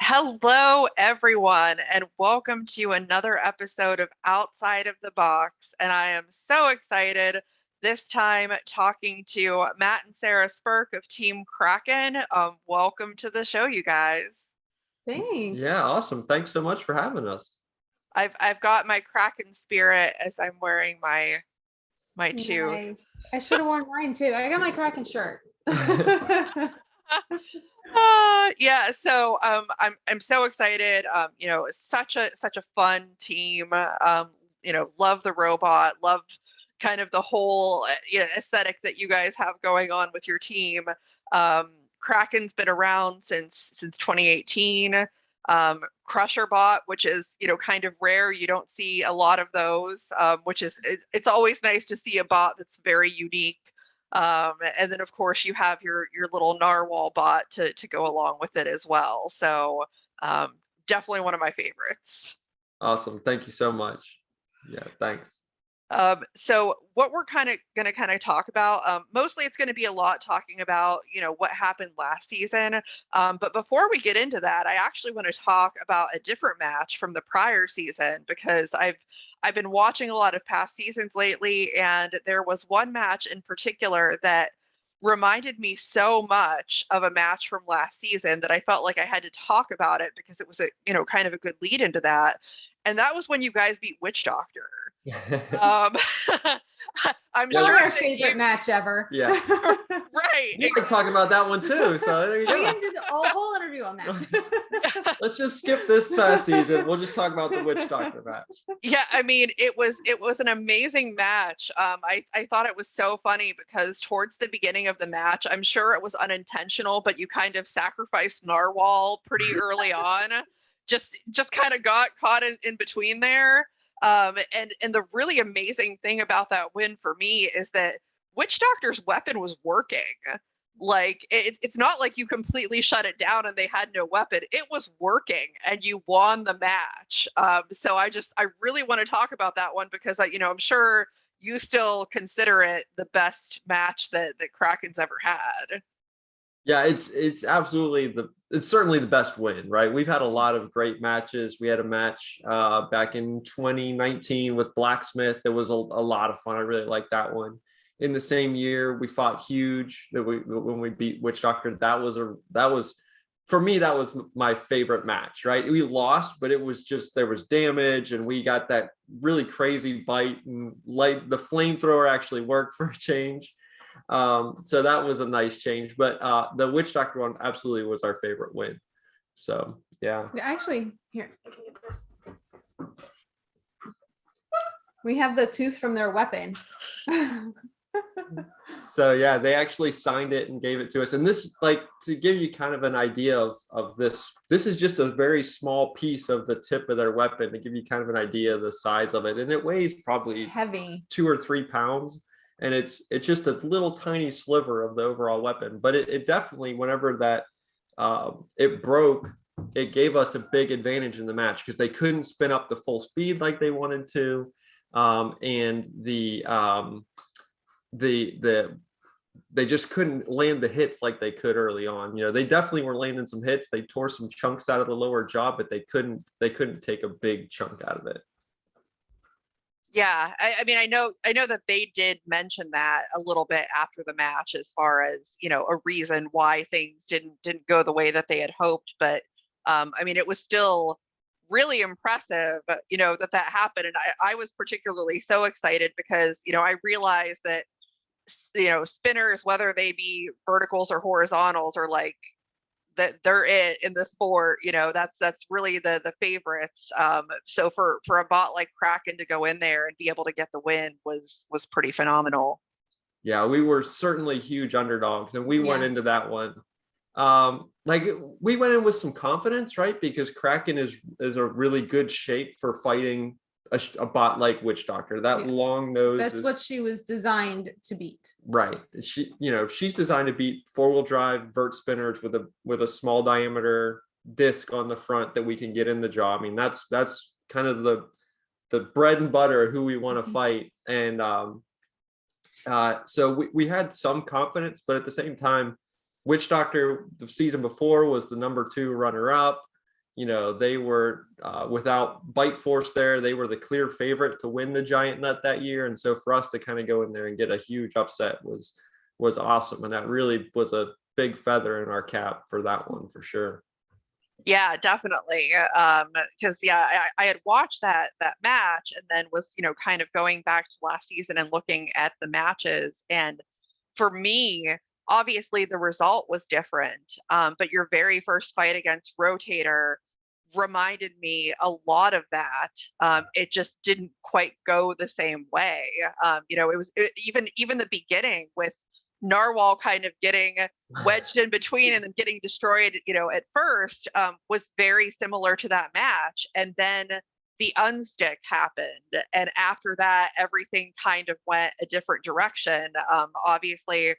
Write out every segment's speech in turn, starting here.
Hello, everyone, and welcome to another episode of Outside of the Box. And I am so excited this time talking to Matt and Sarah Spurk of Team Kraken. Welcome to the show, you guys. Thanks. Yeah, awesome. Thanks so much for having us. I've got my Kraken spirit as I'm wearing my tooth. Nice. I should have worn mine too. I got my Kraken shirt. Yeah, so I'm so excited. Such a fun team. Love the robot, love kind of the whole aesthetic that you guys have going on with your team. Kraken's been around since 2018. Crusher bot, which is kind of rare. You don't see a lot of those, which is it's always nice to see a bot that's very unique. And then of course you have your little narwhal bot to go along with it as well. So definitely one of my favorites. Awesome. Thank you so much. Yeah, thanks. So what we're kind of going to talk about, mostly it's going to be a lot talking about, what happened last season. But before we get into that, I actually want to talk about a different match from the prior season because I've been watching a lot of past seasons lately, and there was one match in particular that reminded me so much of a match from last season that I felt like I had to talk about it because it was kind of a good lead into that. And that was when you guys beat Witch Doctor. I'm sure our favorite match ever. Yeah. Right. We like talking about that one too. So there you go. We can do the whole interview on that. Let's just skip this past season. We'll just talk about the Witch Doctor match. Yeah, I mean, it was an amazing match. I thought it was so funny because towards the beginning of the match, I'm sure it was unintentional, but you kind of sacrificed Narwhal pretty early on. Just kind of got caught in between there. And the really amazing thing about that win for me is that Witch Doctor's weapon was working. Like it's not like you completely shut it down and they had no weapon. It was working and you won the match. So I really want to talk about that one because I'm sure you still consider it the best match that Kraken's ever had. Yeah, it's absolutely it's certainly the best win, right? We've had a lot of great matches. We had a match back in 2019 with Blacksmith. That was a lot of fun. I really liked that one. In the same year, we fought Huge when we beat Witch Doctor. That was for me, that was my favorite match, right? We lost, but it was just there was damage and we got that really crazy bite and the flamethrower actually worked for a change. So that was a nice change, but the Witch Doctor one absolutely was our favorite win. So yeah. Actually, here, I can get this. We have the tooth from their weapon. So yeah, they actually signed it and gave it to us. And this, like, to give you kind of an idea of this is just a very small piece of the tip of their weapon to give you kind of an idea of the size of it. And it weighs probably heavy 2 or 3 pounds. And it's just a little tiny sliver of the overall weapon, but it definitely, whenever that it broke, it gave us a big advantage in the match because they couldn't spin up the full speed like they wanted to, and they just couldn't land the hits like they could early on. They definitely were landing some hits. They tore some chunks out of the lower jaw, but they couldn't take a big chunk out of it. Yeah, I mean, I know that they did mention that a little bit after the match, as far as a reason why things didn't go the way that they had hoped. But I mean, it was still really impressive, that happened, and I was particularly so excited because I realized that spinners, whether they be verticals or horizontals, are like that they're it in the sport. That's really the favorites. So for a bot like Kraken to go in there and be able to get the win was pretty phenomenal. Yeah, we were certainly huge underdogs, and we went into that one we went in with some confidence, right? Because Kraken is a really good shape for fighting a bot like Witch Doctor. That long nose, that's what she was designed to beat. Right. She's designed to beat 4-wheel drive vert spinners with a small diameter disc on the front that we can get in the jaw. I mean, that's kind of the bread and butter of who we want to fight. And so we had some confidence, but at the same time, Witch Doctor the season before was the number 2 runner up. they were without Bite Force there, they were the clear favorite to win the Giant Nut that year. And so for us to kind of go in there and get a huge upset was awesome. And that really was a big feather in our cap for that one, for sure. Yeah, definitely. Because I had watched that match and then was, kind of going back to last season and looking at the matches. And for me, obviously the result was different. But your very first fight against Rotator reminded me a lot of that. It just didn't quite go the same way. Even the beginning with Narwhal kind of getting wedged in between and then getting destroyed, at first, was very similar to that match. And then the unstick happened. And after that, everything kind of went a different direction. Obviously,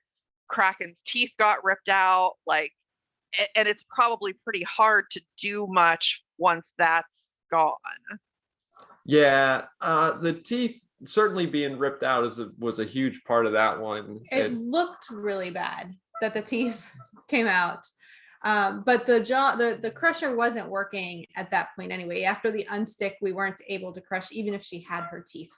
Kraken's teeth got ripped out, and it's probably pretty hard to do much once that's gone. Yeah, the teeth certainly being ripped out was a huge part of that one. It looked really bad that the teeth came out, but the jaw, the crusher wasn't working at that point anyway. After the unstick, we weren't able to crush even if she had her teeth,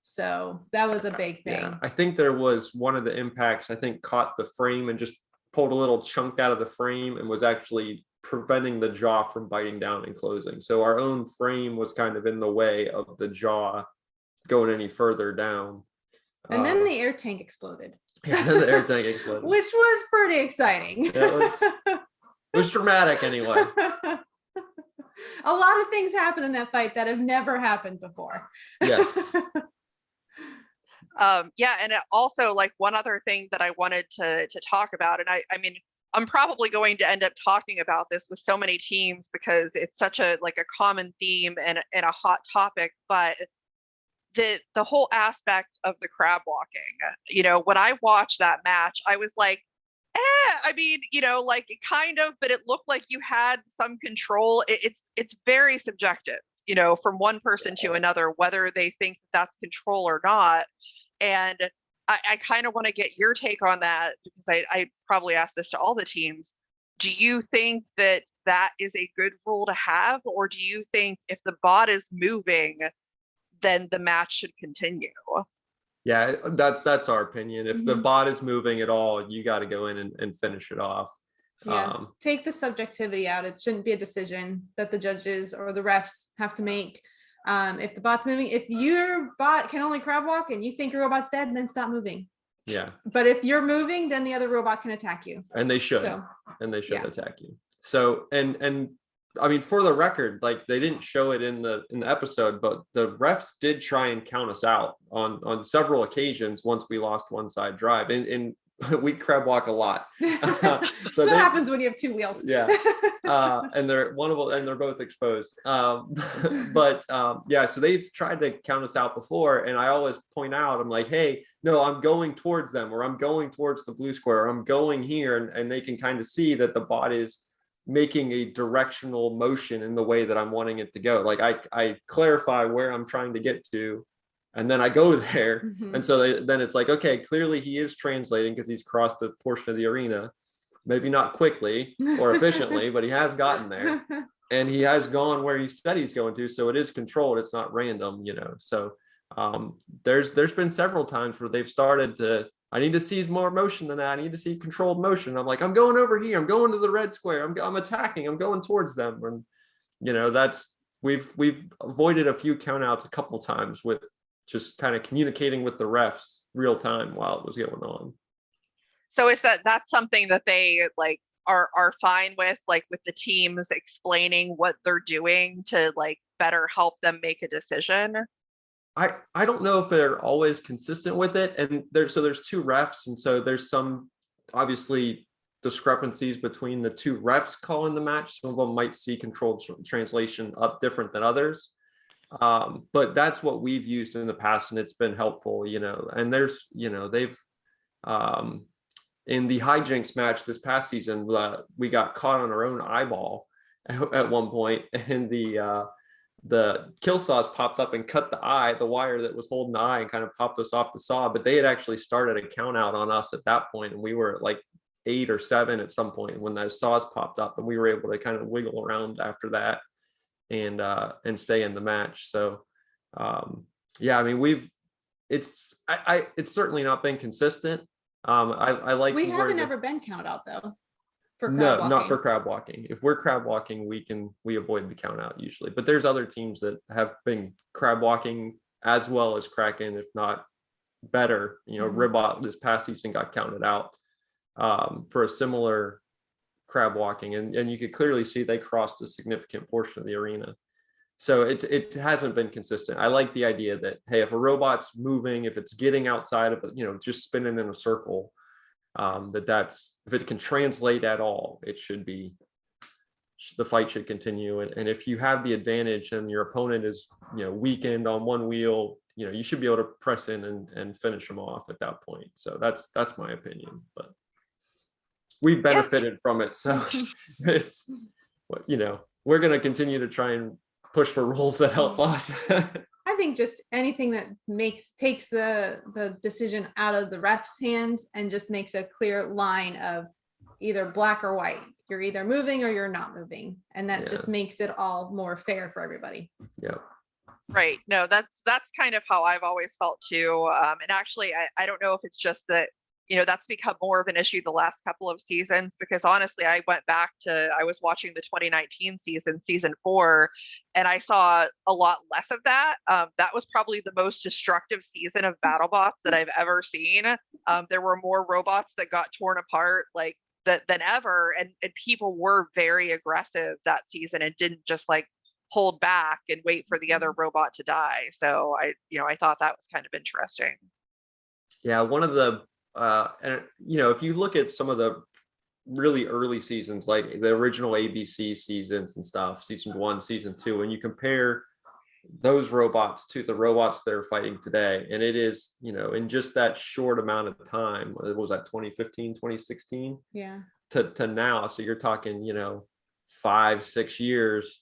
so that was a big thing. Yeah, I think there was one of the impacts, I think, caught the frame and just pulled a little chunk out of the frame and was actually preventing the jaw from biting down and closing. So our own frame was kind of in the way of the jaw going any further down. And then the air tank exploded. Yeah, the air tank exploded. Which was pretty exciting. It was dramatic anyway. A lot of things happened in that fight that have never happened before. Yes. Yeah, and also one other thing that I wanted to talk about, and I mean, I'm probably going to end up talking about this with so many teams because it's such a common theme and a hot topic, but the whole aspect of the crab walking. When I watched that match, I was like, I mean, kind of, but it looked like you had some control. It's very subjective, from one person to another, whether they think that's control or not. And I kind of want to get your take on that because I probably asked this to all the teams. Do you think that is a good rule to have, or do you think if the bot is moving, then the match should continue? Yeah, that's our opinion. If the bot is moving at all, you got to go in and finish it off. Yeah, take the subjectivity out. It shouldn't be a decision that the judges or the refs have to make. If the bot's moving, if your bot can only crab walk and you think your robot's dead, then stop moving. Yeah. But if you're moving, then the other robot can attack you. And they should. Attack you. So, and I mean, for the record, they didn't show it in the episode, but the refs did try and count us out on several occasions once we lost one side drive. And we crab walk a lot. So what happens when you have two wheels? Yeah. And they're both exposed. But so they've tried to count us out before, and I always point out, I'm like, hey, no, I'm going towards them, or I'm going towards the blue square, or I'm going here, and they can kind of see that the bot is making a directional motion in the way that I'm wanting it to go. I clarify where I'm trying to get to, and then I go there. And so then it's like, okay, clearly he is translating because he's crossed a portion of the arena, maybe not quickly or efficiently, but he has gotten there, and he has gone where he said he's going to. So it is controlled. It's not random, So there's been several times where they've started to, I need to see more motion than that. I need to see controlled motion. I'm like, I'm going over here. I'm going to the red square. I'm attacking. I'm going towards them. And we've avoided a few countouts a couple times with just kind of communicating with the refs real time while it was going on. So is that's something that they are fine with the teams explaining what they're doing to better help them make a decision? I don't know if they're always consistent with it, and there's two refs, and so there's some obviously discrepancies between the two refs calling the match. Some of them might see controlled translation up different than others, but that's what we've used in the past, and it's been helpful, And there's they've in the hijinks match this past season, we got caught on our own eyeball at one point, and the kill saws popped up and cut the wire that was holding the eye, and kind of popped us off the saw. But they had actually started a count out on us at that point, and we were 8 or 7 at some point when those saws popped up, and we were able to kind of wiggle around after that and stay in the match. So yeah, I mean, it's certainly not been consistent. I like We haven't ever been count out though. For crab no, walking. not for crab walking. If we're crab walking, we avoid the count out usually. But there's other teams that have been crab walking as well as Kraken, if not better. You know, Ribot this past season got counted out for a similar crab walking, and you could clearly see they crossed a significant portion of the arena. So it hasn't been consistent. I like the idea that, hey, if a robot's moving, if it's getting outside of, just spinning in a circle, that's if it can translate at all, it should be, the fight should continue. And if you have the advantage and your opponent is weakened on one wheel, you should be able to press in and finish them off at that point. So that's my opinion, but we benefited from it. So it's we're going to continue to try and push for rules that help us. I think just anything that takes the decision out of the ref's hands and just makes a clear line of either black or white. You're either moving or you're not moving, and that just makes it all more fair for everybody. Yeah. Right. No, that's kind of how I've always felt too. And actually, I don't know if it's just that, that's become more of an issue the last couple of seasons, because honestly, I was watching the 2019 season 4, and I saw a lot less of that. That was probably the most destructive season of BattleBots that I've ever seen. There were more robots that got torn apart like that than ever. And people were very aggressive that season and didn't just like hold back and wait for the other robot to die. So I thought that was kind of interesting. Yeah. One of the, and if you look at some of the really early seasons, like the original ABC seasons and stuff, season 1, season 2, and you compare those robots to the robots that are fighting today, and it is, in just that short amount of time, what was that, 2015, 2016? Yeah. To now. So you're talking, 5-6 years,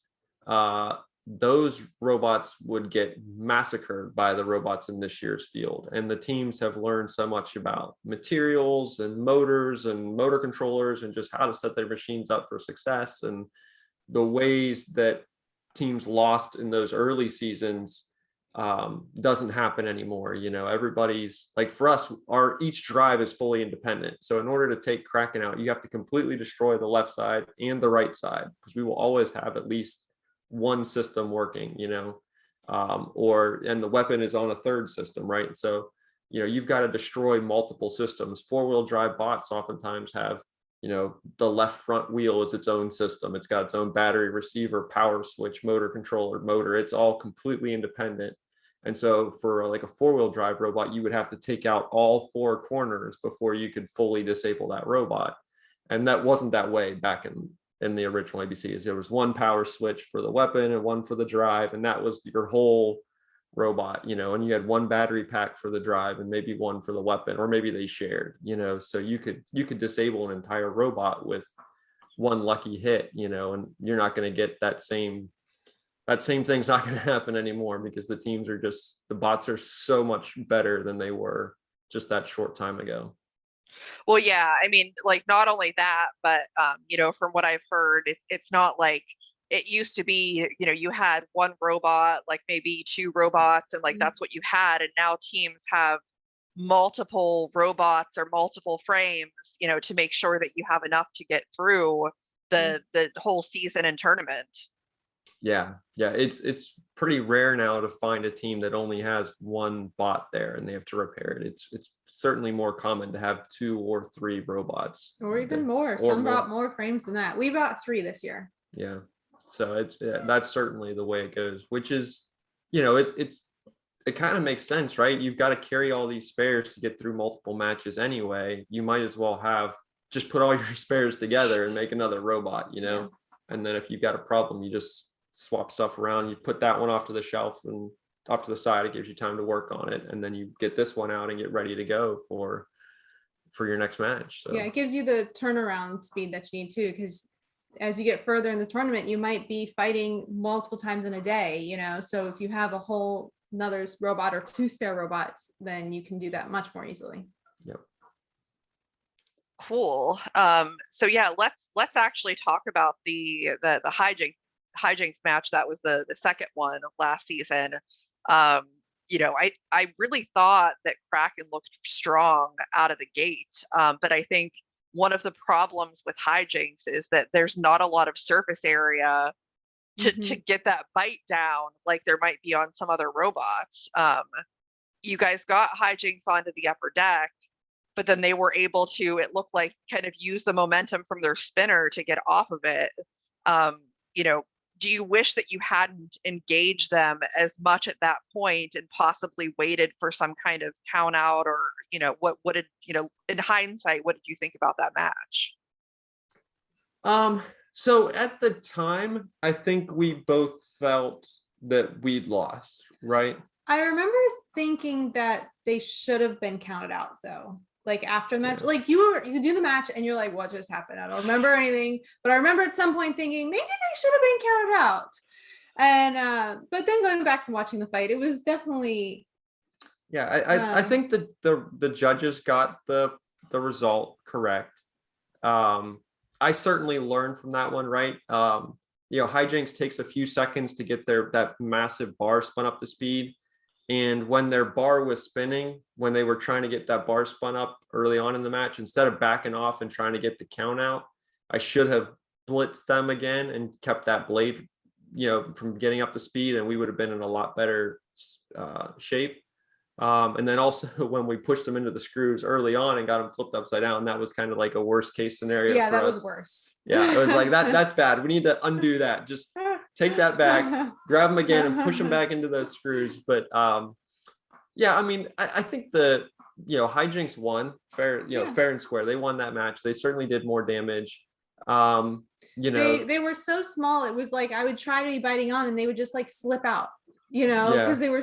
those robots would get massacred by the robots in this year's field. And the teams have learned so much about materials and motors and motor controllers and just how to set their machines up for success. And the ways that teams lost in those early seasons doesn't happen anymore. Everybody's like, for us, each drive is fully independent. So in order to take Kraken out, you have to completely destroy the left side and the right side, because we will always have at least one system working, and the weapon is on a third system, right? So, you've got to destroy multiple systems. 4-wheel drive bots oftentimes have, the left front wheel is its own system. It's got its own battery, receiver, power switch, motor controller, motor. It's all completely independent. And so for like a 4-wheel drive robot, you would have to take out all 4 corners before you could fully disable that robot. And that wasn't that way back in the original ABCs. There was one power switch for the weapon and one for the drive, and that was your whole robot, and you had one battery pack for the drive and maybe one for the weapon, or maybe they shared, so you could disable an entire robot with one lucky hit, and you're not going to get that same thing's not going to happen anymore, because the bots are so much better than they were just that short time ago. Well, yeah, I mean, like, not only that, but from what I've heard, it's not like it used to be, you had one robot, like maybe 2 robots, and like that's what you had. And now teams have multiple robots or multiple frames, to make sure that you have enough to get through the whole season and tournament. Yeah, it's pretty rare now to find a team that only has one bot there and they have to repair it. It's certainly more common to have 2 or 3 robots, or even more. Some brought more frames than that. We bought 3 this year. Yeah, so that's certainly the way it goes, which is, it kind of makes sense, right? You've got to carry all these spares to get through multiple matches anyway. You might as well just put all your spares together and make another robot, Yeah. And then if you've got a problem, you just swap stuff around. You put that one off to the shelf and off to the side. It gives you time to work on it, and then you get this one out and get ready to go for your next match. So yeah, it gives you the turnaround speed that you need too, because as you get further in the tournament, you might be fighting multiple times in a day, so if you have a whole another robot or 2 spare robots, then you can do that much more easily. Yep. Cool. So yeah, let's actually talk about the hijinks match. That was the second one of last season. Um, I really thought that Kraken looked strong out of the gate. But I think one of the problems with hijinks is that there's not a lot of surface area to get that bite down like there might be on some other robots. You guys got hijinks onto the upper deck, but then they were able to, it looked like, kind of use the momentum from their spinner to get off of it. Do you wish that you hadn't engaged them as much at that point and possibly waited for some kind of count out, or, what did, in hindsight, what did you think about that match? So at the time, I think we both felt that we'd lost, right? I remember thinking that they should have been counted out, though. Like after the match, Yeah. like you do the match and you're like, what just happened? I don't remember anything, but I remember at some point thinking maybe they should have been counted out. And but then going back and watching the fight, it was definitely, I think that the judges got the result correct. I certainly learned from that one, right? Hijinks takes a few seconds to get that massive bar spun up to speed. And when their bar was spinning, when they were trying to get that bar spun up early on in the match, instead of backing off and trying to get the count out, I should have blitzed them again and kept that blade, from getting up to speed, and we would have been in a lot better shape. And then also when we pushed them into the screws early on and got them flipped upside down, that was kind of like a worst case scenario. Yeah, for that us. was worse. Yeah, it was like that's bad. We need to undo that. Just take that back, grab them again, and push them back into those screws. But I think the hijinks won fair, fair and square. They won that match. They certainly did more damage. They were so small. It was like I would try to be biting on, and they would just like slip out. Because they were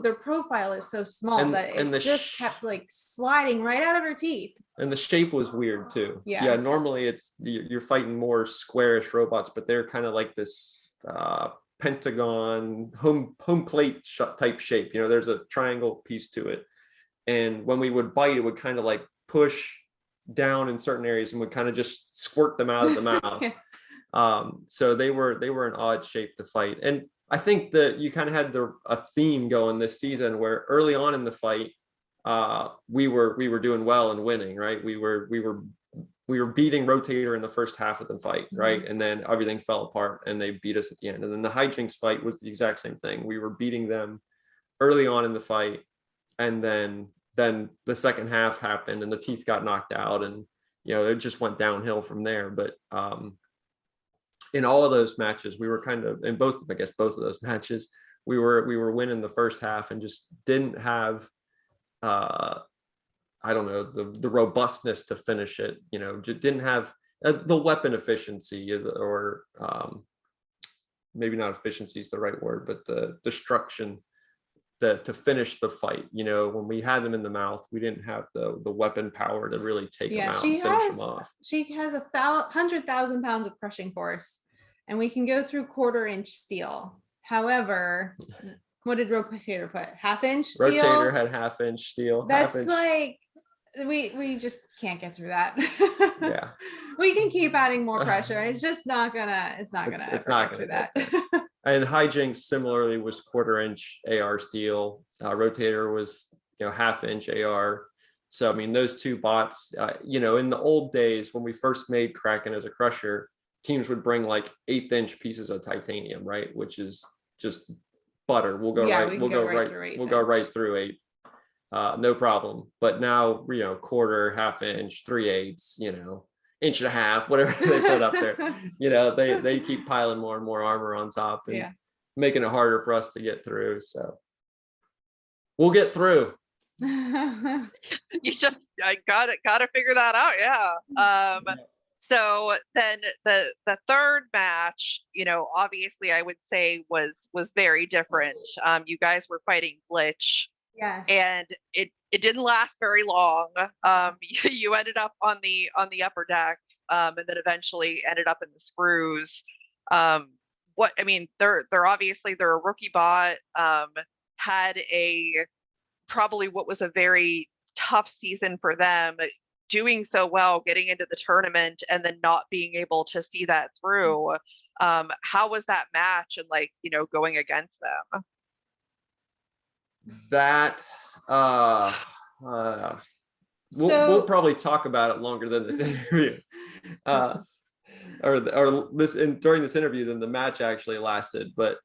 their profile is so small that it just kept like sliding right out of her teeth. And the shape was weird too. Yeah. Normally you're fighting more squarish robots, but they're kind of like this pentagon home plate type shape. There's a triangle piece to it, and when we would bite, it would kind of like push down in certain areas and would kind of just squirt them out of the mouth. So they were an odd shape to fight. And I think that you kind of had a theme going this season where early on in the fight, we were doing well and winning, right? We were beating Rotator in the first half of the fight, right? And then everything fell apart and they beat us at the end. And then the hijinks fight was the exact same thing. We were beating them early on in the fight, and then the second half happened and the teeth got knocked out, and it just went downhill from there. But in all of those matches, we were kind of, in both of those matches, we were winning the first half and just didn't have the robustness to finish it. Just didn't have the weapon efficiency, or maybe not efficiency is the right word, but the destruction to finish the fight. When we had them in the mouth, we didn't have the weapon power to really take them out and finish them off. She has 100,000 pounds of crushing force, and we can go through 1/4-inch steel. However, what did Rotator put? 1/2-inch steel? Rotator had 1/2-inch steel. That's like, we just can't get through that. Yeah. We can keep adding more pressure, and it's just not gonna get through that. And hijinks similarly was 1/4-inch AR steel. Rotator was 1/2-inch AR. So those two bots, in the old days when we first made Kraken as a crusher, teams would bring like 1/8-inch pieces of titanium, right? Which is just butter. We'll go right through 8. No problem. But now 1/4, 1/2-inch, 3/8, 1.5 inch, whatever they put up there. They keep piling more and more armor on top and making it harder for us to get through. So we'll get through. You just gotta figure that out. So then the third match, obviously I would say was very different. You guys were fighting Glitch. Yes. And it didn't last very long. You ended up on the upper deck, and then eventually ended up in the screws. They're obviously a rookie bot, had probably what was a very tough season for them. doing so well, getting into the tournament, and then not being able to see that through. How was that match and like, going against them? That we'll probably talk about it longer than this interview. Or this during this interview than the match actually lasted, but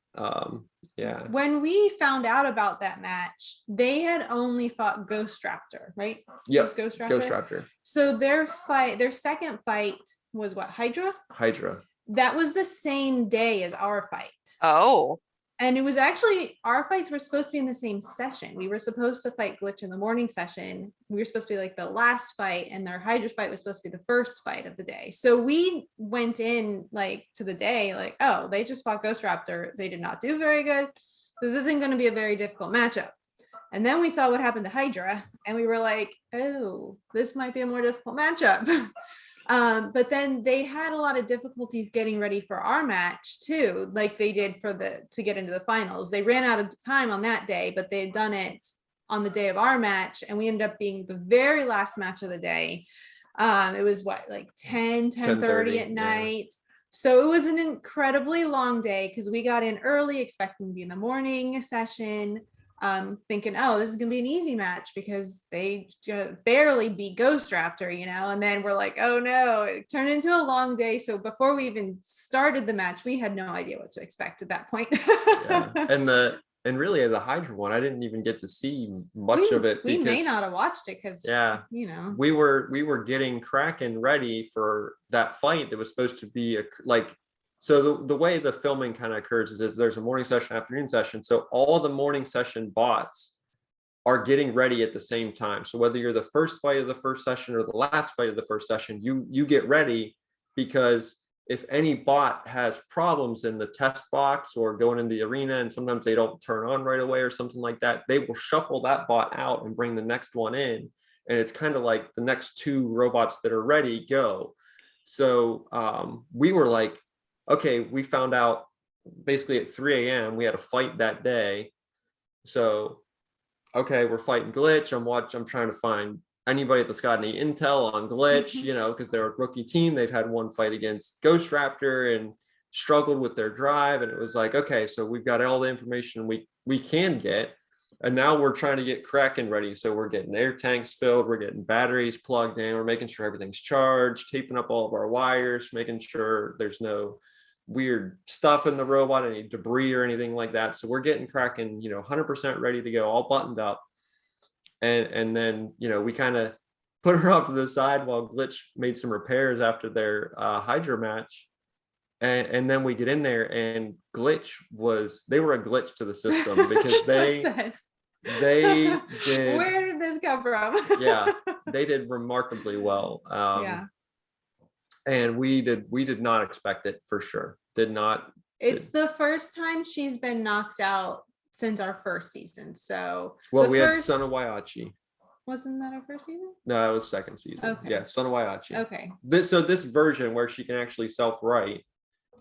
yeah. When we found out about that match, they had only fought Ghost Raptor, right? Yep. Ghost Raptor. Ghost Raptor. So their second fight was what? Hydra? Hydra. That was the same day as our fight. Oh. And it was actually, our fights were supposed to be in the same session. We were supposed to fight Glitch in the morning session. We were supposed to be like the last fight, and their Hydra fight was supposed to be the first fight of the day. So we went in like to the day like, oh, they just fought Ghost Raptor. They did not do very good. This isn't going to be a very difficult matchup. And then we saw what happened to Hydra, and we were like, oh, this might be a more difficult matchup. But then they had a lot of difficulties getting ready for our match too, like they did to get into the finals. They ran out of time on that day, but they had done it on the day of our match, and we ended up being the very last match of the day. It was like 10:30 at night. Yeah. So it was an incredibly long day because we got in early expecting to be in the morning session. Thinking, oh, this is gonna be an easy match because they barely beat Ghost Raptor, and then we're like, oh no, it turned into a long day. So before we even started the match, we had no idea what to expect at that point. Yeah. And really the Hydra one, I didn't even get to see much of it. We may not have watched it because we were getting Kraken ready for that fight that was supposed to be so the way the filming kind of occurs is there's a morning session, afternoon session. So all the morning session bots are getting ready at the same time. So whether you're the first fight of the first session or the last fight of the first session, you get ready, because if any bot has problems in the test box or going in the arena, and sometimes they don't turn on right away or something like that, they will shuffle that bot out and bring the next one in. And it's kind of like the next two robots that are ready go. So we were like, okay, we found out basically at 3 a.m. we had a fight that day. So, okay, we're fighting Glitch. I'm trying to find anybody that's got any intel on Glitch, because they're a rookie team. They've had one fight against Ghost Raptor and struggled with their drive. And it was like, okay, so we've got all the information we can get. And now we're trying to get Kraken ready. So we're getting air tanks filled. We're getting batteries plugged in. We're making sure everything's charged, taping up all of our wires, making sure there's no weird stuff in the robot, any debris or anything like that. So we're getting Kraken, 100% ready to go, all buttoned up. And then, we kind of put her off to the side while Glitch made some repairs after their Hydra match. And then we get in there, and they were a glitch to the system because they did. Where did this come from? Yeah, they did remarkably well. And we did not expect it, for sure. Did not. It's the first time she's been knocked out since our first season. So we had Son of Waiachi. Wasn't that our first season? No, that was second season. Okay. Yeah, Son of Waiachi. Okay. This version where she can actually self-write,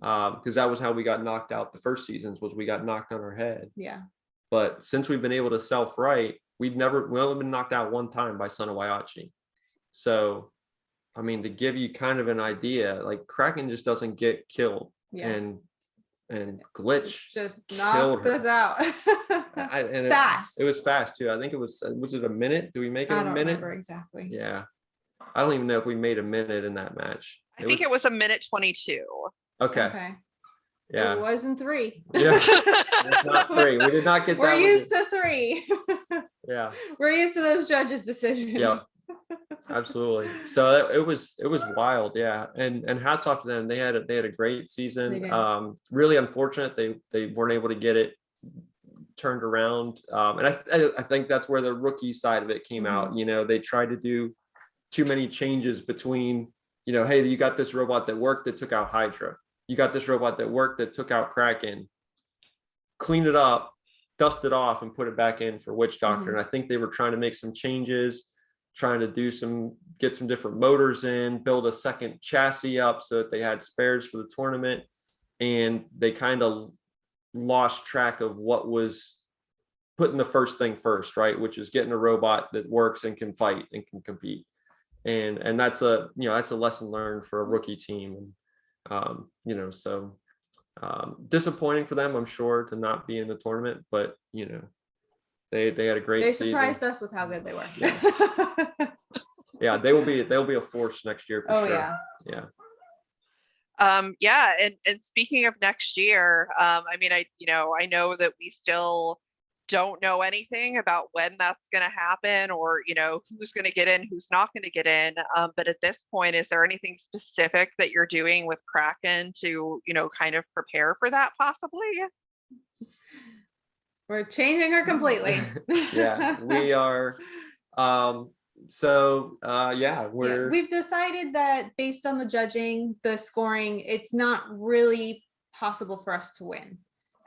because that was how we got knocked out the first seasons, was we got knocked on our head. Yeah. But since we've been able to self-write, we only been knocked out one time by Son of Waiachi. So, I mean, to give you kind of an idea, like Kraken just doesn't get killed. Yeah. And Glitch just knocked us out. Fast. It was fast too. I think it was it a minute? Do we make it a minute? I don't remember exactly. Yeah. I don't even know if we made a minute in that match. I think it was a minute 22. Okay. Yeah. It wasn't 3. Yeah. It's not 3. We did not get that. We're used to 3. Yeah. We're used to those judges' decisions. Yeah. Absolutely. So it was wild. Yeah. And hats off to them. They had a great season. Really unfortunate they weren't able to get it turned around. And I think that's where the rookie side of it came out. They tried to do too many changes between, hey, you got this robot that worked that took out Hydra. You got this robot that worked that took out Kraken. Clean it up, dust it off, and put it back in for Witch Doctor. And I think they were trying to make some changes, trying to get some different motors in, build a second chassis up so that they had spares for the tournament. And they kind of lost track of what was putting the first thing first, right? Which is getting a robot that works and can fight and can compete. and that's a that's a lesson learned for a rookie team. And so disappointing for them, I'm sure, to not be in the tournament, but they had a great They season. surprised us with how good they were. Yeah, they'll be a force next year for sure. Yeah. And speaking of next year, I mean, I know that we still don't know anything about when that's going to happen, or who's going to get in, who's not going to get in. But at this point, is there anything specific that you're doing with Kraken to kind of prepare for that possibly? We're changing her completely. Yeah, we are. We've decided that based on the judging, the scoring, it's not really possible for us to win.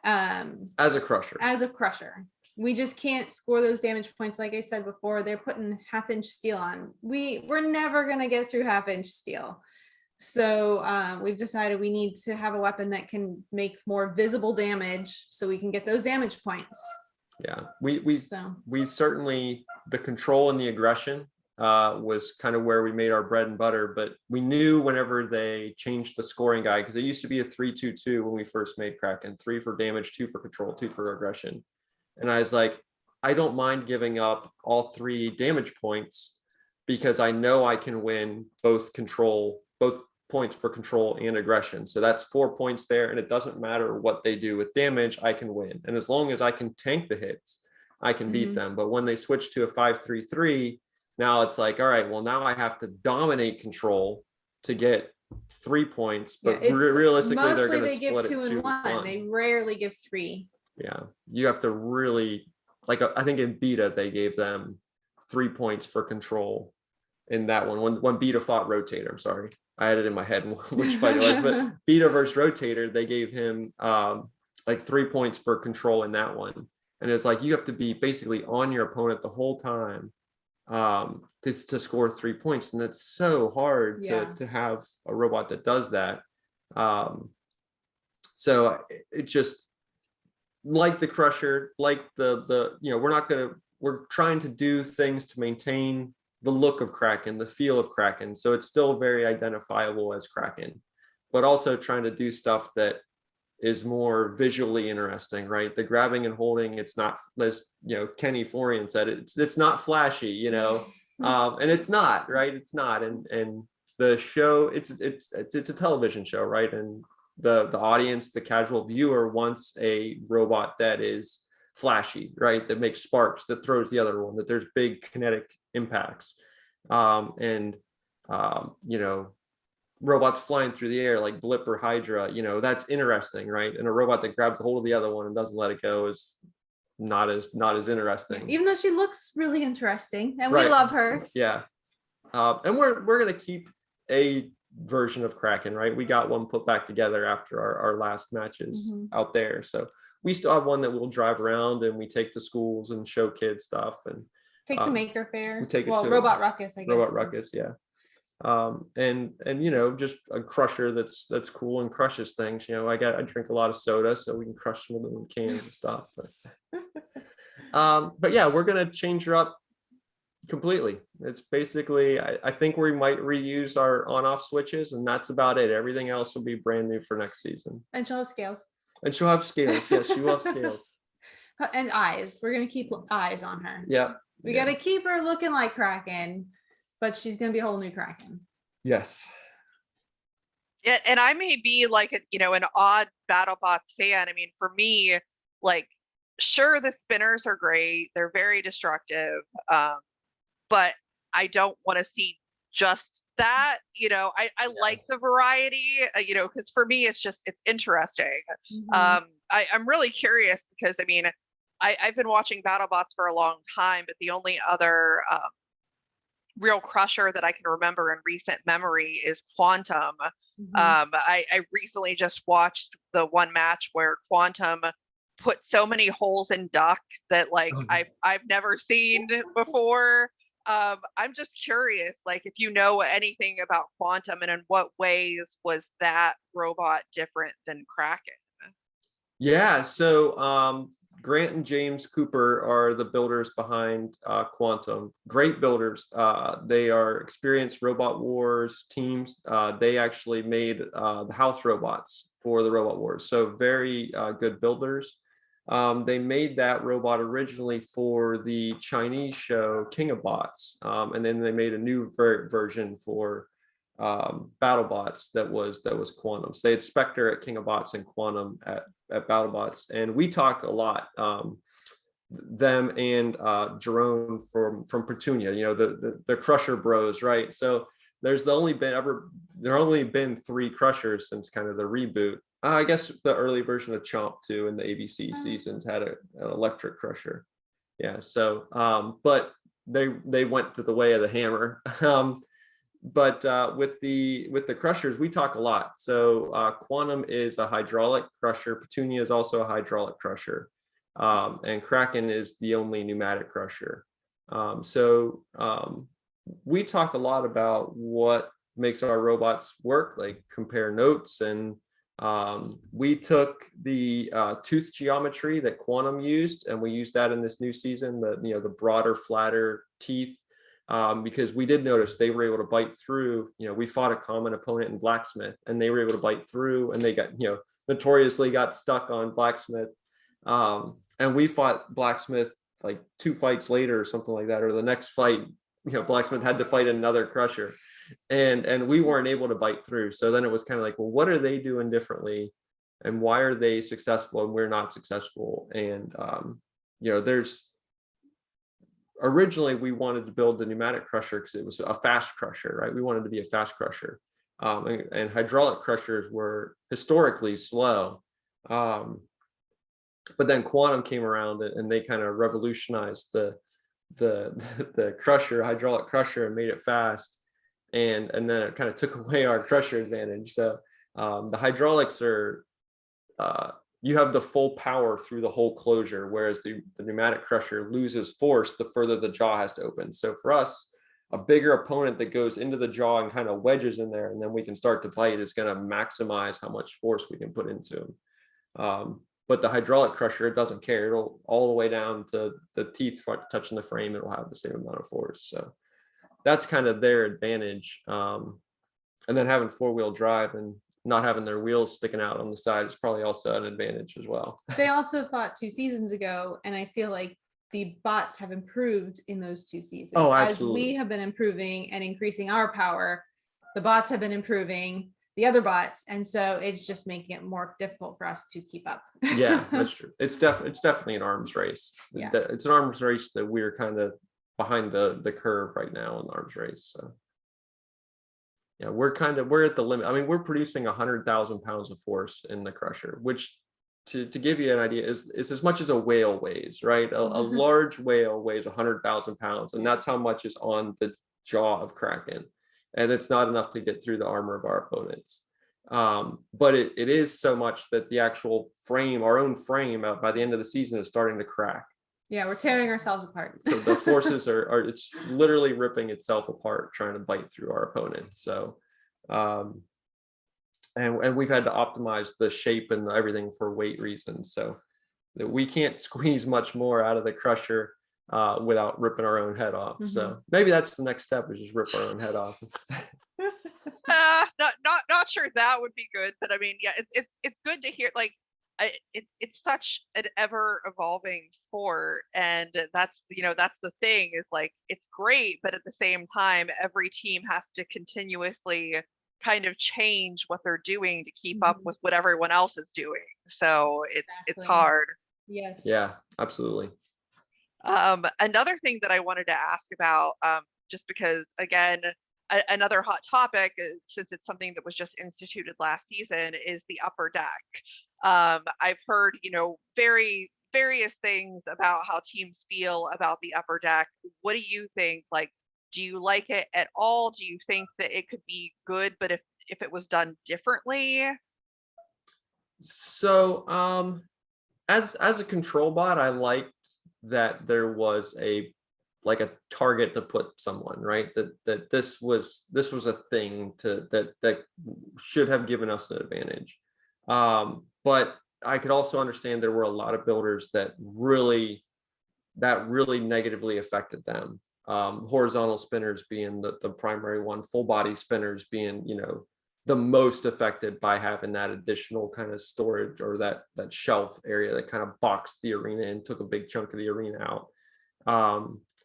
As a crusher, we just can't score those damage points. Like I said before, they're putting 1/2-inch steel on. We're never gonna get through 1/2-inch steel. So we've decided we need to have a weapon that can make more visible damage, so we can get those damage points. Yeah, we certainly, the control and the aggression was kind of where we made our bread and butter. But we knew whenever they changed the scoring guide, because it used to be a 3-2-2 when we first made Kraken, 3 for damage, 2 for control, 2 for aggression. And I was like, I don't mind giving up all 3 damage points, because I know I can win both points for control and aggression. So that's 4 points there, and it doesn't matter what they do with damage, I can win. And as long as I can tank the hits, I can beat them. But when they switch to a 5-3-3, now it's like, all right, well, now I have to dominate control to get 3 points, but realistically they're going to split it 2 and 1. They rarely give 3. Yeah, you have to really, like, I think in beta they gave them 3 points for control in that one. When beta fought Rotator, I'm sorry, I had it in my head which fight it was, but beta versus Rotator, they gave him like 3 points for control in that one. And it's like, you have to be basically on your opponent the whole time to score 3 points. And that's so hard to have a robot that does that. So it just, like the Crusher, like we're trying to do things to maintain the look of Kraken, the feel of Kraken. So it's still very identifiable as Kraken, but also trying to do stuff that is more visually interesting, right? The grabbing and holding, it's not, as Kenny Florian said, it's not flashy, and it's not, right? It's not. And the show, it's a television show, right? And the audience, the casual viewer, wants a robot that is flashy, right? That makes sparks, that throws the other one, that there's big kinetic impacts, robots flying through the air like Blip or Hydra, that's interesting, right? And a robot that grabs a hold of the other one and doesn't let it go is not as interesting, even though she looks really interesting and we love her. And we're gonna keep a version of Kraken, right? We got one put back together after our last matches out there, so we still have one that we'll drive around and we take to schools and show kids stuff, and take to Maker Faire. We take it to Robot Ruckus, I guess. Robot Ruckus, yeah. And just a crusher that's cool and crushes things. I drink a lot of soda, so we can crush some of them in cans and stuff. But yeah, we're gonna change her up completely. It's basically, I think we might reuse our on-off switches, and that's about it. Everything else will be brand new for next season. And she'll have scales. And she'll have scales. Yes, she will have scales. And eyes. We're gonna keep eyes on her. Yeah. We gotta keep her looking like Kraken, but she's gonna be a whole new Kraken. Yes. Yeah, and I may be like an odd BattleBots fan. I mean, for me, like, sure, the spinners are great, they're very destructive, but I don't want to see just that. I like the variety, because for me it's interesting. I'm really curious, because I mean, I've been watching BattleBots for a long time, but the only other real crusher that I can remember in recent memory is Quantum. I recently just watched the one match where Quantum put so many holes in Duck that, like, I've never seen before. I'm just curious, like, if you know anything about Quantum, and in what ways was that robot different than Kraken? Yeah, so Grant and James Cooper are the builders behind Quantum. Great builders. They are experienced Robot Wars teams. They actually made the house robots for the Robot Wars. So very good builders. They made that robot originally for the Chinese show King of Bots, and then they made a new version for BattleBots that was Quantum. So they had Spectre at King of Bots and Quantum at BattleBots, and we talk a lot. Them and Jerome from Petunia, the Crusher Bros, right? So there have only been 3 Crushers since kind of the reboot. I guess the early version of Chomp too in the ABC seasons had an electric Crusher. Yeah. So, but they went to the way of the hammer. But with the Crushers, we talk a lot. So Quantum is a hydraulic Crusher. Petunia is also a hydraulic Crusher. And Kraken is the only pneumatic Crusher. We talk a lot about what makes our robots work, like compare notes. And we took the tooth geometry that Quantum used, and we used that in this new season, the broader, flatter teeth. Because we did notice they were able to bite through. We fought a common opponent in Blacksmith, and they were able to bite through, and they got, notoriously got stuck on Blacksmith. And we fought Blacksmith like 2 fights later or something like that, or the next fight, Blacksmith had to fight another Crusher, and we weren't able to bite through. So then it was kind of like, well, what are they doing differently, and why are they successful and we're not successful? And originally we wanted to build the pneumatic Crusher because it was a fast Crusher, right? We wanted to be a fast Crusher, and hydraulic Crushers were historically slow. But then Quantum came around and they kind of revolutionized the Crusher, hydraulic Crusher, and made it fast. And then it kind of took away our Crusher advantage. So the hydraulics are, you have the full power through the whole closure, whereas the pneumatic Crusher loses force the further the jaw has to open. So for us, a bigger opponent that goes into the jaw and kind of wedges in there, and then we can start to bite, is going to maximize how much force we can put into them. But the hydraulic Crusher, it doesn't care. It'll all the way down to the teeth touching the frame. It'll have the same amount of force. So that's kind of their advantage. And then having 4-wheel drive and not having their wheels sticking out on the side is probably also an advantage as well. They also fought 2 seasons ago, and I feel like the bots have improved in those 2 seasons. Oh, absolutely. As we have been improving and increasing our power, the bots have been improving the other bots, and so it's just making it more difficult for us to keep up. Yeah, that's true. It's definitely an arms race. Yeah. It's an arms race that we're kind of behind the curve right now in the arms race. So yeah, we're at the limit. I mean, we're producing 100,000 pounds of force in the Crusher, which to give you an idea is as much as a whale weighs, right? A large whale weighs 100,000 pounds, and that's how much is on the jaw of Kraken. And it's not enough to get through the armor of our opponents. But it is so much that the actual frame, our own frame, by the end of the season is starting to crack. Yeah, we're tearing ourselves apart. So the forces are it's literally ripping itself apart trying to bite through our opponents. So and we've had to optimize the shape and everything for weight reasons. So that we can't squeeze much more out of the Crusher without ripping our own head off. So maybe that's the next step, is just rip our own head off. Not sure that would be good, but I mean, yeah, it's good to hear. Like, it's such an ever evolving sport, and that's the thing, is like, it's great, but at the same time, every team has to continuously kind of change what they're doing to keep up with what everyone else is doing. So it's hard. Yes. Yeah, absolutely. Another thing that I wanted to ask about, just because, again, another hot topic, since it's something that was just instituted last season, is the upper deck. I've heard, various things about how teams feel about the upper deck. What do you think? Like, do you like it at all? Do you think that it could be good, but if it was done differently? So, as a control bot, I liked that there was a target to put someone, right? That this was a thing that should have given us an advantage. But I could also understand there were a lot of builders that really negatively affected them. Horizontal spinners being the primary one, full body spinners being, the most affected by having that additional kind of storage, or that shelf area that kind of boxed the arena and took a big chunk of the arena out.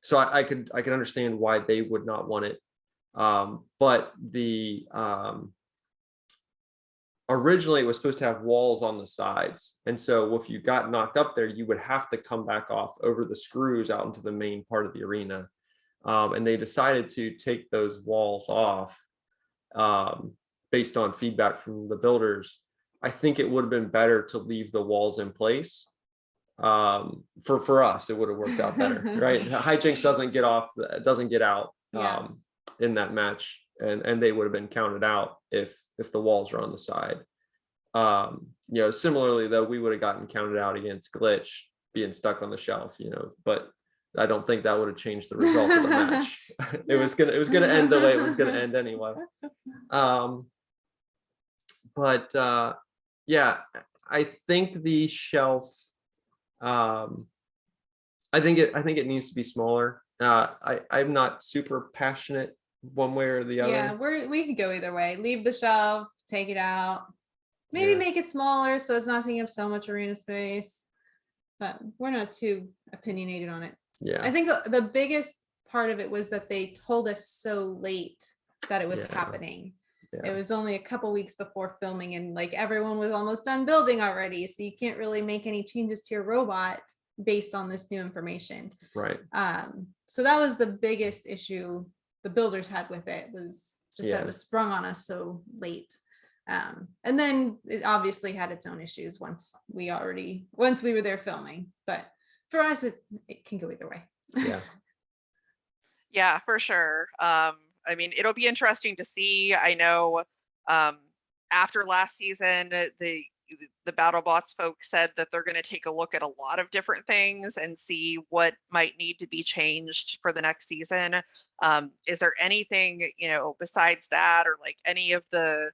So I could understand why they would not want it. But the originally it was supposed to have walls on the sides, and so if you got knocked up there, you would have to come back off over the screws out into the main part of the arena. And they decided to take those walls off based on feedback from the builders. I think it would have been better to leave the walls in place. For us, it would have worked out better, right? Hijinks doesn't get out in that match, and they would have been counted out if the walls are on the side. Similarly though, we would have gotten counted out against Glitch being stuck on the shelf, but I don't think that would have changed the result of the match. It was gonna end the way it was gonna end anyway. Yeah, I think the shelf, I think it needs to be smaller. I'm not super passionate one way or the other. Yeah, we could go either way. Leave the shelf, take it out, maybe make it smaller so it's not taking up so much arena space. But we're not too opinionated on it. Yeah, I think the biggest part of it was that they told us so late that it was happening. It was only a couple weeks before filming, and like everyone was almost done building already, so you can't really make any changes to your robot based on this new information. Right. So that was the biggest issue the builders had with it, was just that it was sprung on us so late. And then it obviously had its own issues once we were there filming, but for us it can go either way. Yeah, for sure. I mean, it'll be interesting to see. I know after last season, the BattleBots folks said that they're going to take a look at a lot of different things and see what might need to be changed for the next season. Is there anything, besides that, or like any of the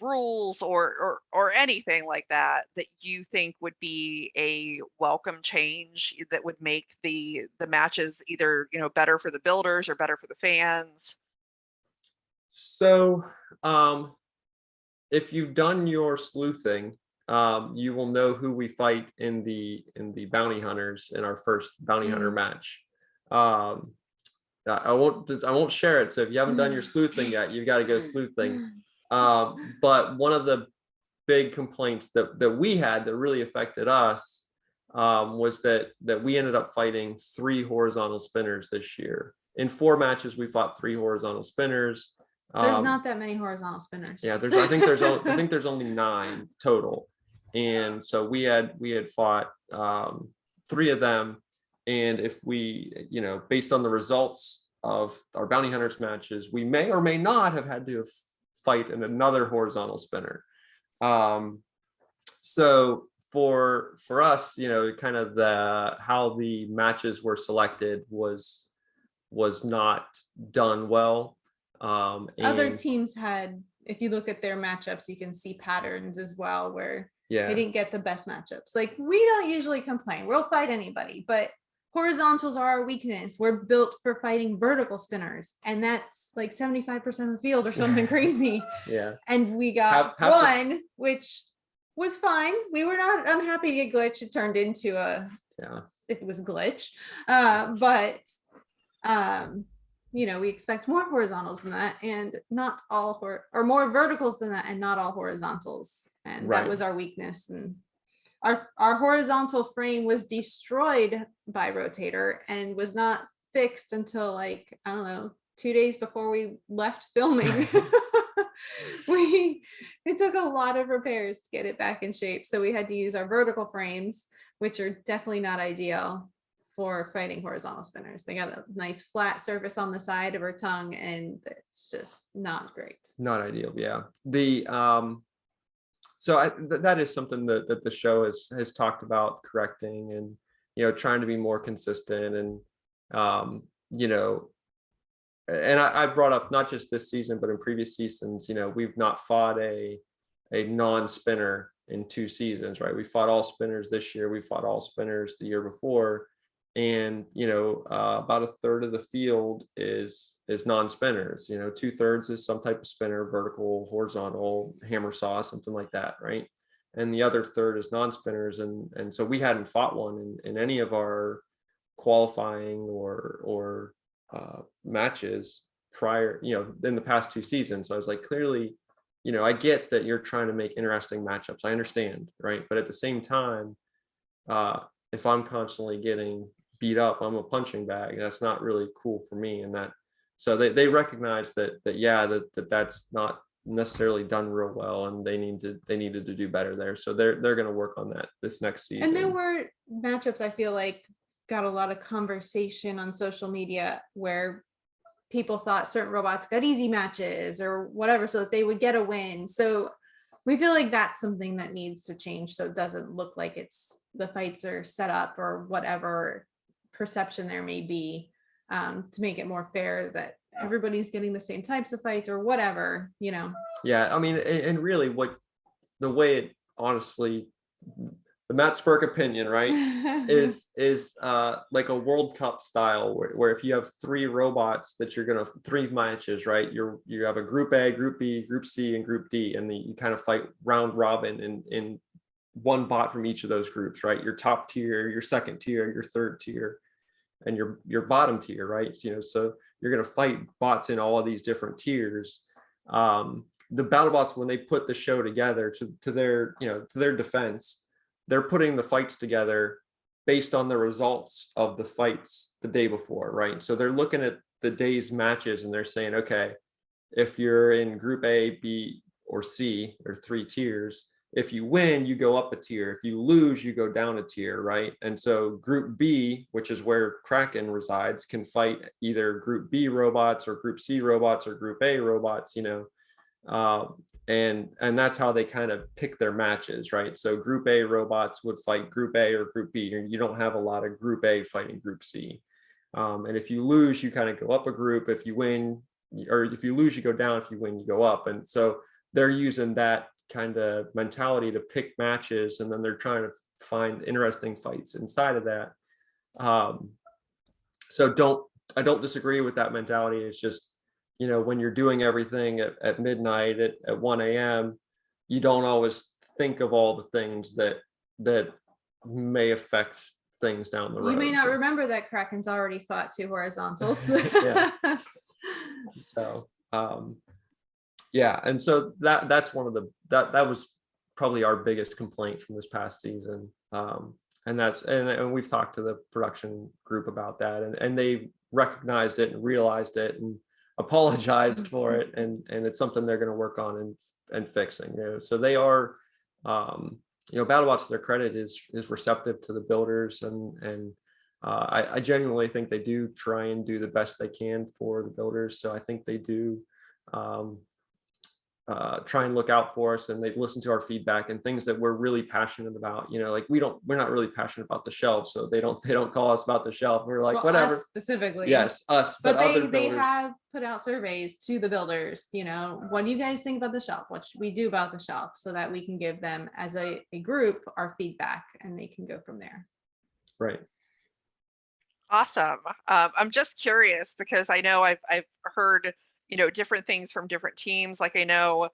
rules or anything like that you think would be a welcome change that would make the matches either, better for the builders or better for the fans? So if you've done your sleuthing, you will know who we fight in the bounty hunters in our first bounty hunter match. I won't share it, so if you haven't done your sleuthing yet, you've got to go sleuthing. But one of the big complaints that we had that really affected us was that we ended up fighting 3 horizontal spinners this year. In 4 matches, we fought 3 horizontal spinners. There's not that many horizontal spinners. Yeah, I think there's only 9 total, and so we had fought 3 of them, and if we, based on the results of our bounty hunters matches, we may or may not have had to fight in another horizontal spinner. So for us, kind of how the matches were selected was not done well. Other teams had, if you look at their matchups, you can see patterns as well where they didn't get the best matchups. Like, we don't usually complain, we'll fight anybody, but horizontals are our weakness. We're built for fighting vertical spinners, and that's like 75% of the field or something crazy. And we got one, which was fine. We were not unhappy to get Glitch. It turned into it was Glitch, but we expect more horizontals than that, and not all or more verticals than that, and not all horizontals. And that was our weakness. And our horizontal frame was destroyed by Rotator and was not fixed until, like, I don't know, 2 days before we left filming. It took a lot of repairs to get it back in shape. So we had to use our vertical frames, which are definitely not ideal for fighting horizontal spinners. They got a nice flat surface on the side of her tongue, and it's just not great. Not ideal. Yeah. So that is something that the show has talked about correcting, and trying to be more consistent, and and I brought up not just this season but in previous seasons, we've not fought a non-spinner in 2 seasons, right? We fought all spinners this year. We fought all spinners the year before. And, about a third of the field is non-spinners, 2/3 is some type of spinner, vertical, horizontal, hammer saw, something like that, right? And the other third is non-spinners. And so we hadn't fought one in any of our qualifying or matches prior, in the past 2 seasons. So I was like, clearly, I get that you're trying to make interesting matchups. I understand, right? But at the same time, if I'm constantly getting beat up, I'm a punching bag. That's not really cool for me. And so they recognize that's not necessarily done real well, and they needed to do better there. So they're going to work on that this next season. And there were matchups I feel like got a lot of conversation on social media where people thought certain robots got easy matches or whatever, so that they would get a win. So we feel like that's something that needs to change, so it doesn't look like it's the fights are set up or whatever perception there may be, to make it more fair that everybody's getting the same types of fights or whatever, Yeah, I mean, and really the way it honestly, the Matt Spurk opinion, right, is like a World Cup style where if you have 3 robots that you're gonna 3 matches, right, you have a group A, group B, group C, and group D, and you kind of fight round robin in one bot from each of those groups, right? Your top tier, your second tier, your third tier, and your bottom tier, right? So you're gonna fight bots in all of these different tiers. The battle bots, when they put the show together, to their defense, they're putting the fights together based on the results of the fights the day before, right? So they're looking at the day's matches and they're saying, okay, if you're in group A, B, or C, or 3 tiers, if you win, you go up a tier. If you lose, you go down a tier, right? And so group B, which is where Kraken resides, can fight either group B robots or group C robots or group A robots, and that's how they kind of pick their matches, right? So group A robots would fight group A or group B, and you don't have a lot of group A fighting group C. And if you lose, you kind of go up a group. If you win, or if you lose, you go down. If you win, you go up. And so they're using that kind of mentality to pick matches, and then they're trying to find interesting fights inside of that. So I don't disagree with that mentality. It's just, when you're doing everything at midnight at 1 a.m., you don't always think of all the things that may affect things down the road. You may not remember that Kraken's already fought 2 horizontals. Yeah. So yeah, and so that's one of that was probably our biggest complaint from this past season, and we've talked to the production group about that, and they recognized it and realized it and apologized for it, and it's something they're going to work on and fixing. So they are, BattleBots, to their credit, is receptive to the builders, and I genuinely think they do try and do the best they can for the builders. So I think they do try and look out for us, and they listen to our feedback and things that we're really passionate about. Like we're not really passionate about the shelf, so they don't call us about the shelf. We're like, well, whatever. Us specifically, yes, us, but other they builders have put out surveys to the builders. What do you guys think about the shelf? What should we do about the shelf, so that we can give them as a group our feedback, and they can go from there. Right. Awesome. I'm just curious because I know I've heard different things from different teams. Like I know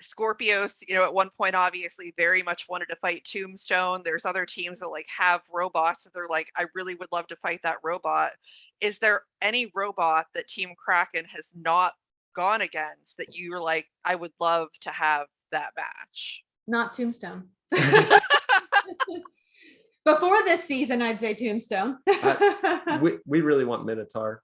Scorpios, at one point obviously very much wanted to fight Tombstone. There's other teams that have robots that they're like, I really would love to fight that robot. Is there any robot that Team Kraken has not gone against that you're like, I would love to have that match? Not Tombstone. Before this season, I'd say Tombstone. We really want Minotaur.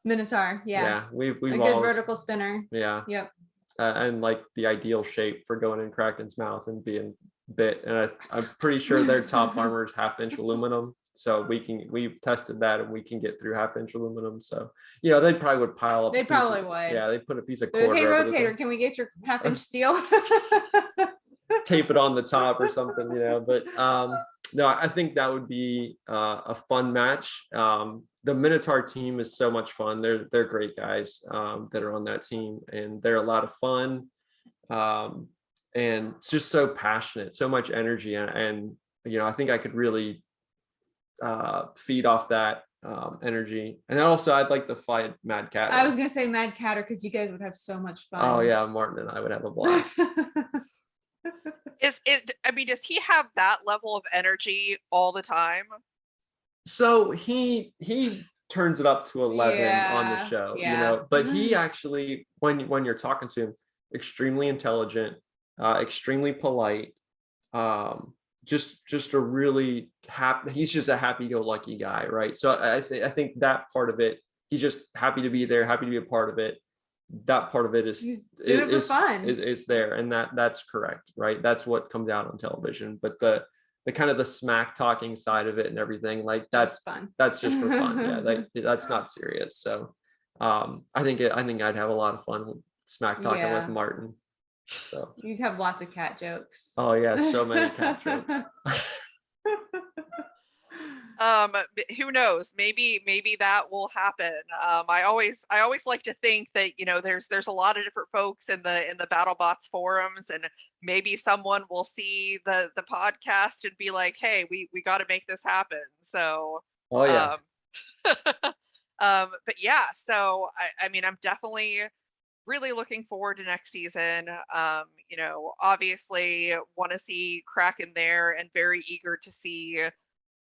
Minotaur, yeah. We've a good always, vertical spinner. Yeah. Yep. And like the ideal shape for going in Kraken's mouth and being bit. And I'm pretty sure their top armor is 1/2-inch aluminum. So we've tested that, and we can get through 1/2-inch aluminum. So they probably would pile up. They probably would. Yeah, they put a piece of cord. Hey, rotator, can we get your 1/2-inch steel? Tape it on the top or something, But no, I think that would be a fun match. The Minotaur team is so much fun. They're great guys that are on that team, and they're a lot of fun. and it's just so passionate, so much energy, and you know, I think I could really feed off that energy. And also, I'd like to fight Mad Cat. I was gonna say Mad Catter because you guys would have so much fun. Oh yeah, Martin and I would have a blast. I mean, does he have that level of energy all the time? So he turns it up to 11 on the show, you know, but he actually, when you're talking to him, extremely intelligent, extremely polite, just a really he's just a happy-go-lucky guy, right? So I think that part of it, he's just happy to be there, happy to be a part of it. That part of it is doing it for fun. It's there, and that's correct, right? That's what comes out on television. But the kind of the smack talking side of it and everything, like that's fun. That's just for fun. Yeah, that's not serious. So I think I'd have a lot of fun smack talking with Martin. So you'd have lots of cat jokes. Oh yeah, so many cat jokes. Who knows? Maybe that will happen. I always like to think that, you know, there's a lot of different folks in the BattleBots forums, and maybe someone will see the podcast and be like, hey, we got to make this happen. So oh yeah. But yeah, so I mean, I'm definitely really looking forward to next season. You know, obviously want to see Kraken there, and very eager to see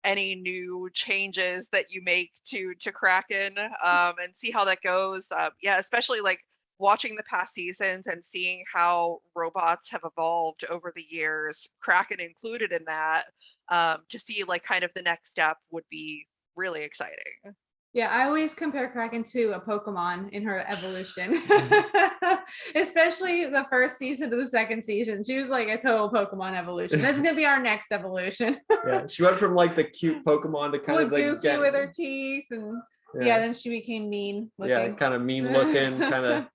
any new changes that you make to Kraken, and see how that goes. Yeah, especially like watching the past seasons and seeing how robots have evolved over the years, Kraken included in that, to see like kind of the next step would be really exciting. Yeah, I always compare Kraken to a Pokemon in her evolution, especially the first season to the second season. She was like a total Pokemon evolution. This is gonna be our next evolution. Yeah, she went from like the cute Pokemon to kind of like goofy with her teeth, and then she became mean looking. Yeah, kind of mean looking, kind of.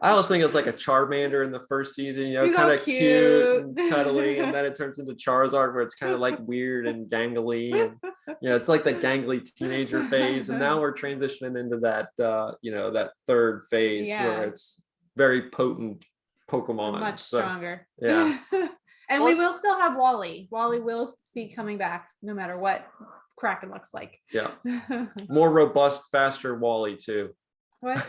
I always think it's like a Charmander in the first season, you know, kind of cute and cuddly, and then it turns into Charizard where it's kind of like weird and gangly, and you know, it's like the gangly teenager phase, and now we're transitioning into that you know, that third phase where it's very potent Pokemon, much stronger. Yeah. And we will still have Wally. Wally will be coming back no matter what Kraken looks like. Yeah. More robust, faster Wally too. What?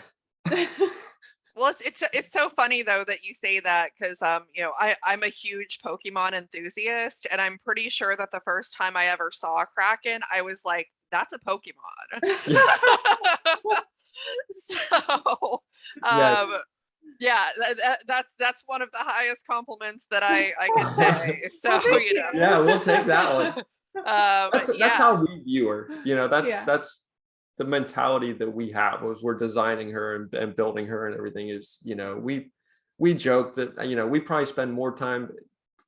Well, it's so funny though that you say that, because you know, I'm a huge Pokemon enthusiast, and I'm pretty sure that the first time I ever saw Kraken, I was like, that's a Pokemon. So yeah, that's one of the highest compliments that I can say. So you know, yeah, we'll take that one. That's how we view her. You know, that's the mentality that we have, was we're designing her and building her and everything. Is, you know, we joke that, you know, we probably spend more time,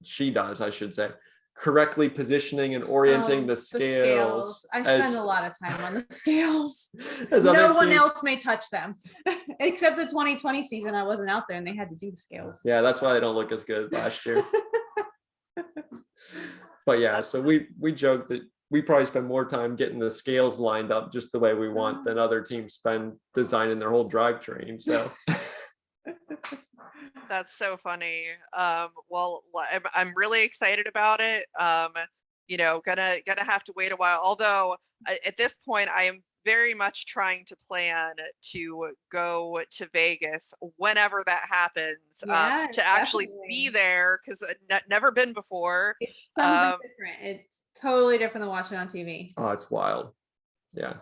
she does, I should say, correctly positioning and orienting the scales. I spend a lot of time on the scales. No one else may touch them except the 2020 season. I wasn't out there and they had to do the scales. Yeah, that's why they don't look as good as last year. But yeah, so we joke that we probably spend more time getting the scales lined up just the way we want than other teams spend designing their whole drivetrain. So that's so funny. Well, I'm really excited about it. You know, gonna have to wait a while. Although at this point, I am very much trying to plan to go to Vegas whenever that happens, to actually be there, because never been before. It's something different. It's totally different than watching on TV. Oh, it's wild. Yeah.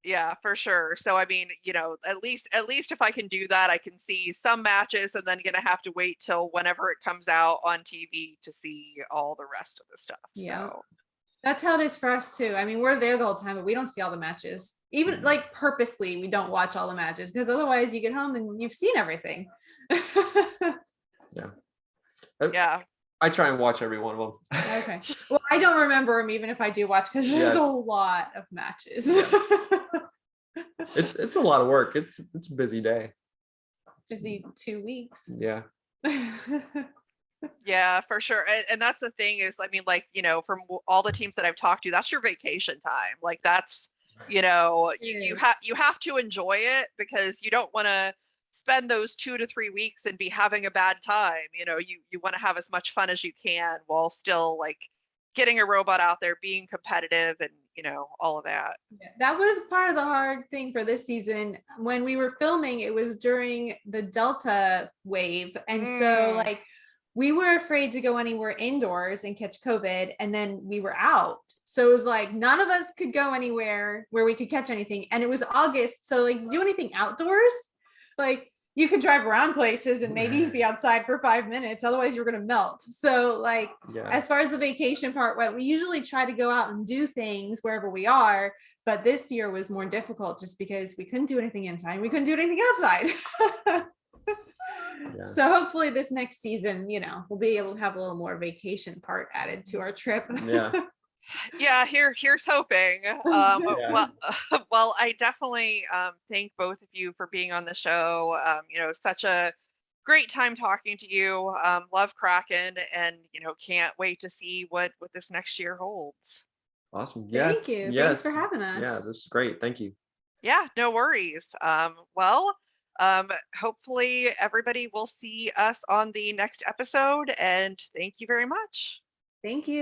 Yeah, for sure. So I mean, you know, at least if I can do that, I can see some matches, and then gonna have to wait till whenever it comes out on TV to see all the rest of the stuff. Yeah. So that's how it is for us too. I mean, we're there the whole time, but we don't see all the matches. Even like purposely, we don't watch all the matches, because otherwise you get home and you've seen everything. Yeah. I try and watch every one of them. Okay. Well, I don't remember them even if I do watch, because there's a lot of matches. Yes. It's a lot of work. It's a busy day. Busy 2 weeks. Yeah. Yeah, for sure. And that's the thing is, I mean, like, you know, from all the teams that I've talked to, that's your vacation time. Like, that's, you know, you have to enjoy it, because you don't want to spend those 2 to 3 weeks and be having a bad time. You want to have as much fun as you can while still like getting a robot out there, being competitive, and all of that. Yeah, that was part of the hard thing for this season. When we were filming, it was during the Delta wave. And so like we were afraid to go anywhere indoors and catch COVID, and then we were out. So it was like none of us could go anywhere where we could catch anything. And it was August. So like to do anything outdoors, like you could drive around places and maybe be outside for 5 minutes. Otherwise you're going to melt. So like, as far as the vacation part went, we usually try to go out and do things wherever we are. But this year was more difficult just because we couldn't do anything inside. We couldn't do anything outside. So hopefully this next season, we'll be able to have a little more vacation part added to our trip. Here's hoping. Well, I definitely thank both of you for being on the show. Such a great time talking to you. Love Kraken, and can't wait to see what this next year holds. Awesome. Thank you. Thanks for having us. Yeah, this is great. Thank you. Yeah, no worries. Hopefully everybody will see us on the next episode, and thank you very much. Thank you.